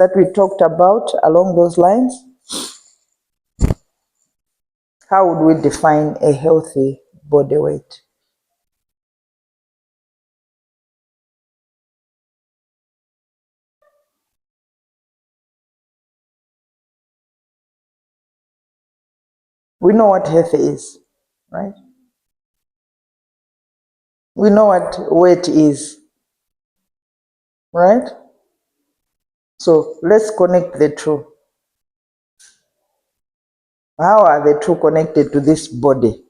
that we talked about along those lines? How would we define a healthy body weight? We know what healthy is, right? We know what weight is, right? So let's connect the two. How are the two connected to this body?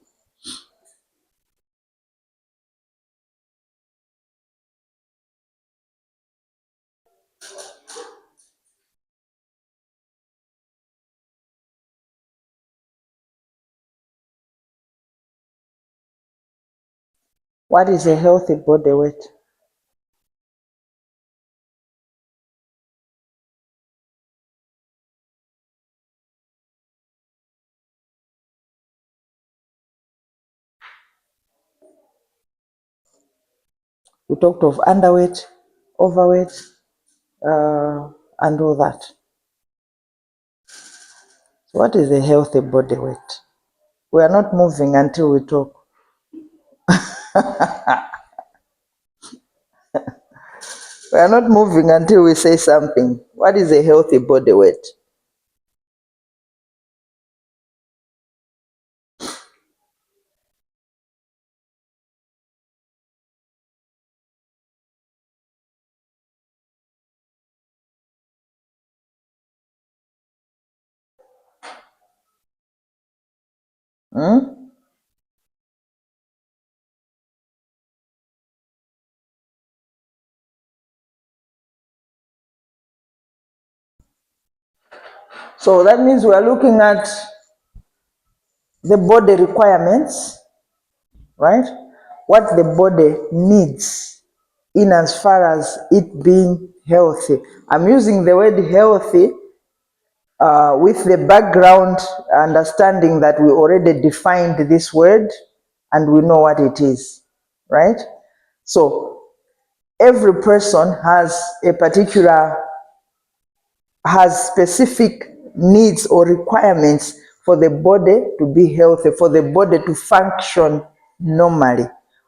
What is a healthy body weight? We talked of underweight, overweight, and all that. So what is a healthy body weight? We are not moving until we talk. We are not moving until we say something. What is a healthy body weight? Hmm? So that means we are looking at the body requirements, right? What the body needs in as far as it being healthy. I'm using the word healthy with the background understanding that we already defined this word and we know what it is, right? So every person has specific needs or requirements for the body to be healthy, for the body to function normally,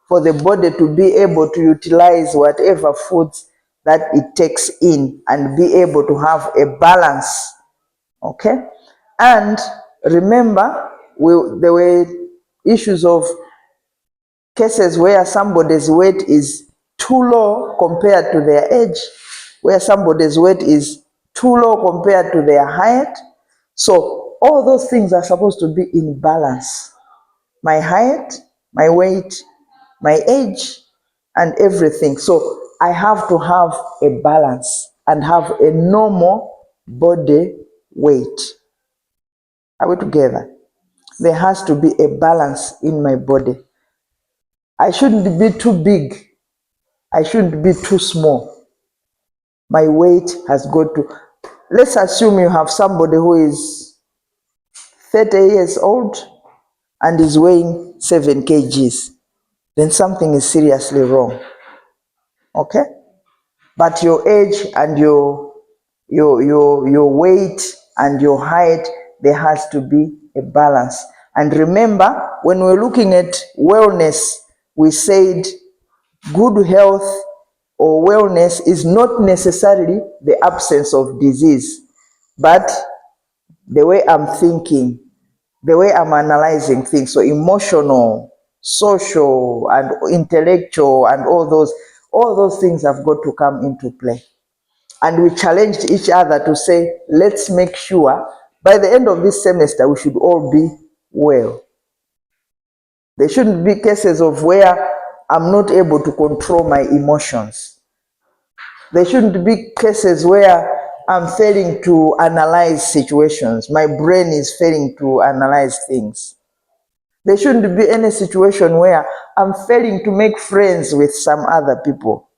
for the body to be able to utilize whatever foods that it takes in and be able to have a balance. Okay? And remember, there were issues of cases where somebody's weight is too low compared to their age, where somebody's weight is too low compared to their height. So all those things are supposed to be in balance. My height, my weight, my age, and everything. So I have to have a balance and have a normal body weight. Are we together? There has to be a balance in my body. I shouldn't be too big. I shouldn't be too small. My weight has got to. Let's assume you have somebody who is 30 years old and is weighing 7 kgs. Then something is seriously wrong. Okay? But your age and your weight and your height, there has to be a balance. And remember, when we're looking at wellness, we said good health or wellness is not necessarily the absence of disease, but the way I'm thinking, the way I'm analyzing things. So emotional, social, and intellectual, and all those things have got to come into play. And we challenged each other to say, let's make sure by the end of this semester we should all be well. There shouldn't be cases of where I'm not able to control my emotions. There shouldn't be cases where I'm failing to analyze situations. My brain is failing to analyze things. There shouldn't be any situation where I'm failing to make friends with some other people.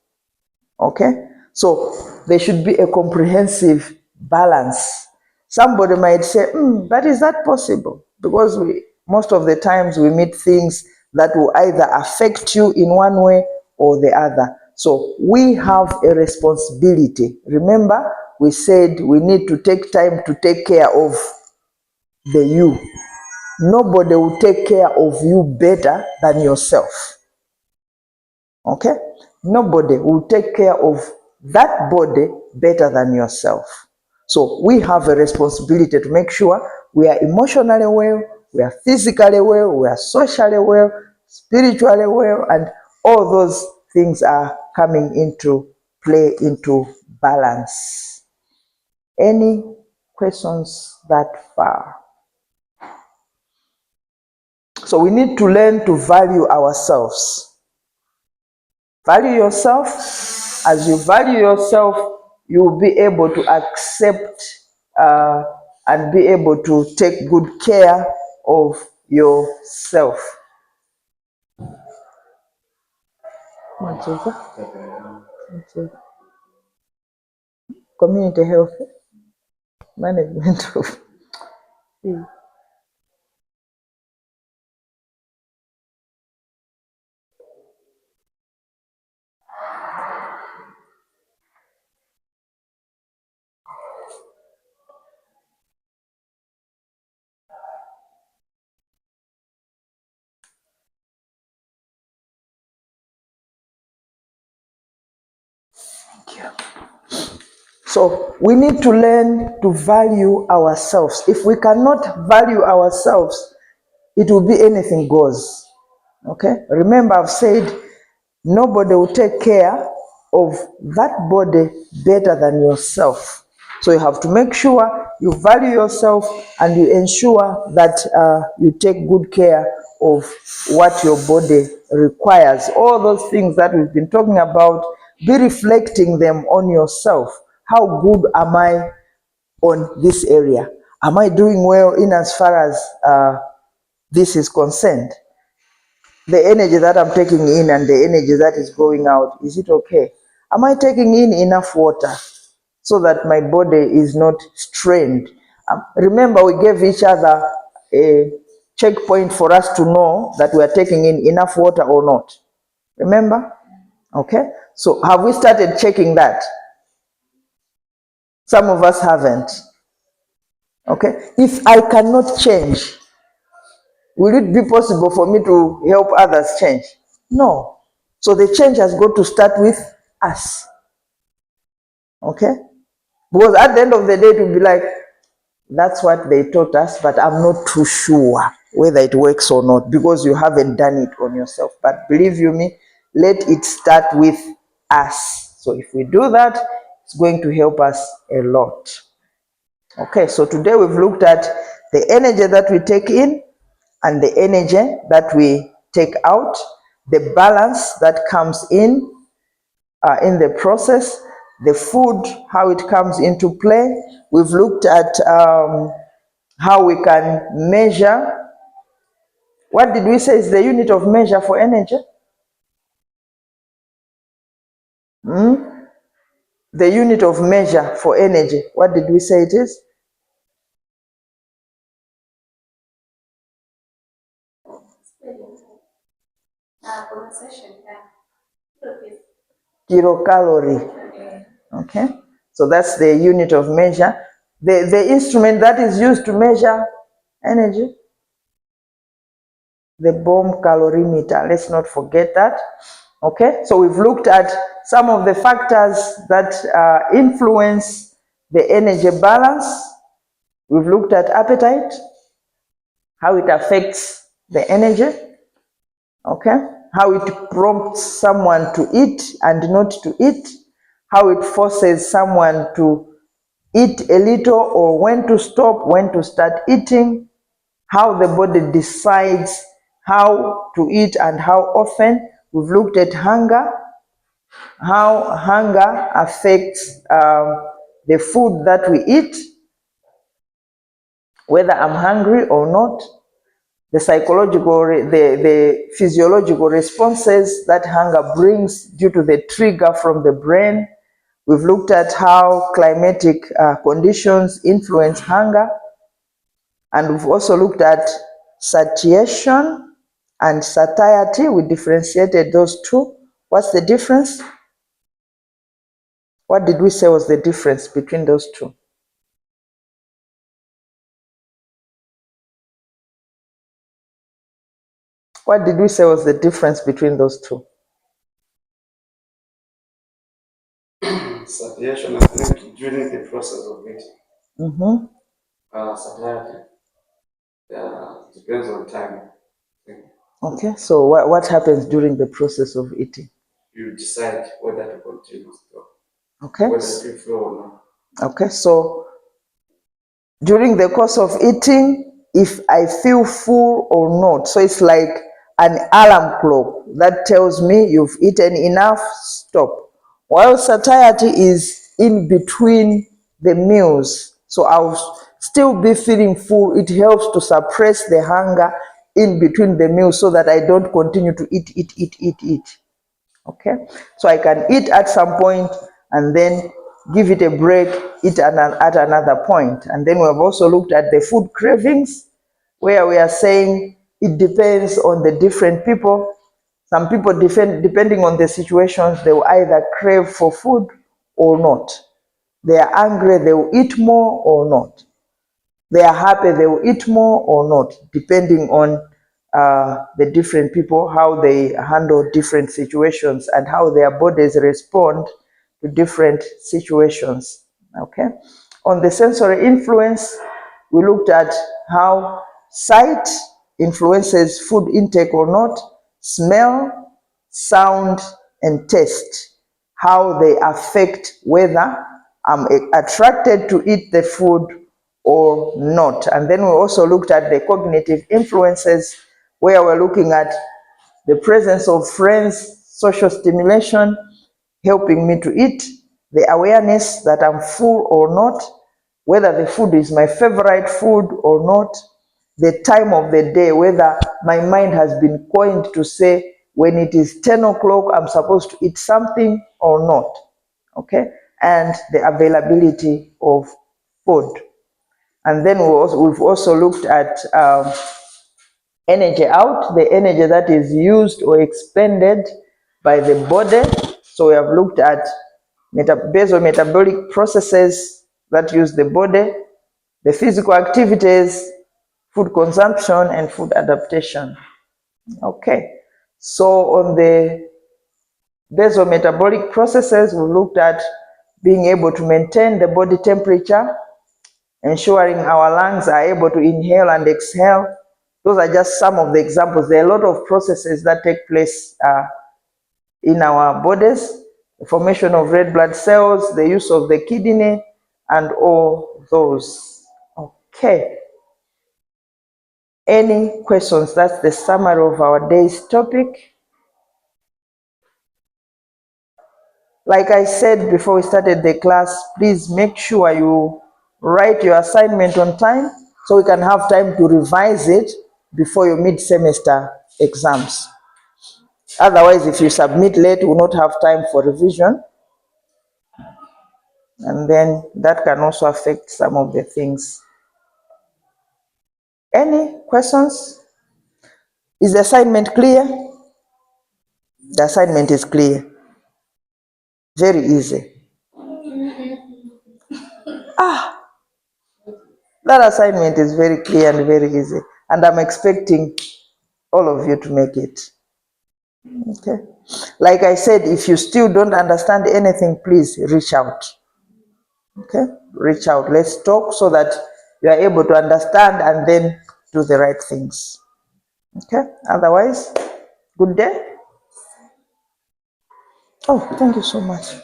Okay? So there should be a comprehensive balance. Somebody might say, but is that possible? Because most of the times we meet things that will either affect you in one way or the other. So we have a responsibility. Remember, we said we need to take time to take care of the you. Nobody will take care of you better than yourself. Okay? Nobody will take care of that body better than yourself. So we have a responsibility to make sure we are emotionally well, we are physically well, we are socially well, spiritually well, and all those things are coming into play, into balance. Any questions that far? So we need to learn to value ourselves. Value yourself. As you value yourself, you will be able to accept and be able to take good care of yourself. Community health management of So we need to learn to value ourselves. If we cannot value ourselves, it will be anything goes. Okay? Remember, I've said nobody will take care of that body better than yourself. So you have to make sure you value yourself and you ensure that you take good care of what your body requires. All those things that we've been talking about, be reflecting them on yourself. How good am I on this area? Am I doing well in as far as this is concerned? The energy that I'm taking in and the energy that is going out, is it okay? Am I taking in enough water so that my body is not strained? Remember, we gave each other a checkpoint for us to know that we are taking in enough water or not. Remember? Okay. So have we started checking that? Some of us haven't. Okay. If I cannot change, will it be possible for me to help others change? No. So the change has got to start with us. Okay? Because at the end of the day, it will be like, that's what they taught us, but I'm not too sure whether it works or not because you haven't done it on yourself. But believe you me, let it start with us. So if we do that, it's going to help us a lot. Okay, so today we've looked at the energy that we take in and the energy that we take out, the balance that comes in the process, the food, how it comes into play. We've looked at how we can measure. What did we say is the unit of measure for energy? The unit of measure for energy, what did we say it is? Kilocalorie. Okay, so that's the unit of measure. The instrument that is used to measure energy, the bomb calorimeter. Let's not forget that. Okay, so we've looked at some of the factors that influence the energy balance. We've looked at appetite, how it affects the energy. Okay, how it prompts someone to eat and not to eat, how it forces someone to eat a little or when to stop, when to start eating, how the body decides how to eat and how often. We've looked at hunger, how hunger affects the food that we eat, whether I'm hungry or not, the psychological, the physiological responses that hunger brings due to the trigger from the brain. We've looked at how climatic conditions influence hunger. And we've also looked at satiation and satiety. We differentiated those two. What's the difference? What did we say was the difference between those two? What did we say was the difference between those two? Satiation, I think, during the process of eating. Satiety, depends on time. Okay, so what happens during the process of eating? You decide whether to continue or Okay. whether to flow or not. Okay, so during the course of eating, if I feel full or not, so it's like an alarm clock that tells me you've eaten enough, stop. While satiety is in between the meals, so I'll still be feeling full. It helps to suppress the hunger in between the meals so that I don't continue to eat. Okay, so I can eat at some point and then give it a break, eat at another point. And then we have also looked at the food cravings, where we are saying it depends on the different people. Some people, depending on the situations, they will either crave for food or not. They are angry, they will eat more or not. They are happy, they will eat more or not, depending on the different people, how they handle different situations and how their bodies respond to different situations. Okay. On the sensory influence, we looked at how sight influences food intake or not, smell, sound, and taste, how they affect whether I'm attracted to eat the food or not. And then we also looked at the cognitive influences, where we're looking at the presence of friends, social stimulation, helping me to eat, the awareness that I'm full or not, whether the food is my favorite food or not, the time of the day, whether my mind has been coined to say when it is 10 o'clock, I'm supposed to eat something or not, okay? And the availability of food. And then we've also looked at energy out, the energy that is used or expended by the body. So we have looked at basal metabolic processes that use the body, the physical activities, food consumption, and food adaptation. Okay, so on the basal metabolic processes, we looked at being able to maintain the body temperature, ensuring our lungs are able to inhale and exhale. Those are just some of the examples. There are a lot of processes that take place in our bodies, the formation of red blood cells, the use of the kidney, and all those. Okay. Any questions? That's the summary of our day's topic. Like I said before we started the class, please make sure you write your assignment on time so we can have time to revise it before your mid-semester exams. Otherwise, if you submit late, you will not have time for revision, and then that can also affect some of the things. Any questions? Is the assignment clear? The assignment is clear. Very easy. That assignment is very clear and very easy, and I'm expecting all of you to make it. Okay. Like I said, if you still don't understand anything, please reach out. Okay. Reach out. Let's talk so that you are able to understand and then do the right things. Okay. Otherwise, good day. Oh, thank you so much.